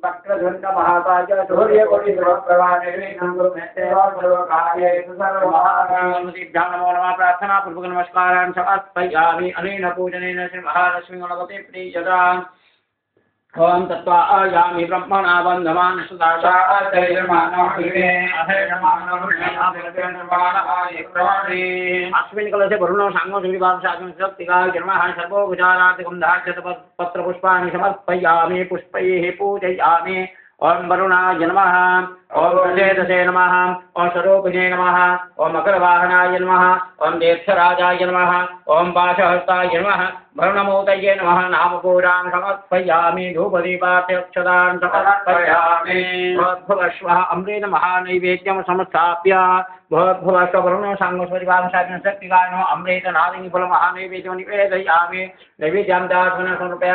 वक्रतुंड महाकाय सूर्यकोटि समप्रभा निर्विघ्नं कुरु मे देव सर्वकार्येषु सर्वदा नमो नमः। प्रार्थना पूर्वक नमस्कारान् समर्पयामि। अनेन पूजनेन श्री महालक्ष्मी गणपति प्रीयताम्। ओम तत्वा आयामि ब्रह्मणा बन्धवान् सुदाशा अस्मिन् कलशे वरुणो सांगो सूर्यवांशागं शक्तिकाय नमः। सर्वोपचारार्थकं पत्रपुष्पाणि समर्पयामि। पुष्पैः पूजयामि। ओम वरुणाय नमः। ओम प्रसेदसे नमः। ओम स्वरूपिणे नमः। ओम मकरवाहनाय नमः। ओम ज्येष्ठराजाय नमः। ओम पाशहस्ताय नमः। वरुणमूर्तये नमः। नामपूरान् समर्पयामि। धूपदीपात्यक्षतान् समर्पयामि। भवद्भवस्वः अमृतेन महानैवेद्यं संस्थाप्य भवद्भवस्व वरुणो सांगोस्वरिवांशाग्न शक्तिकाय नमः। अमृतनादिनि फलमहानैवेद्यं निवेदयामि। नैवेद्यं दास्मन् समर्पयामि।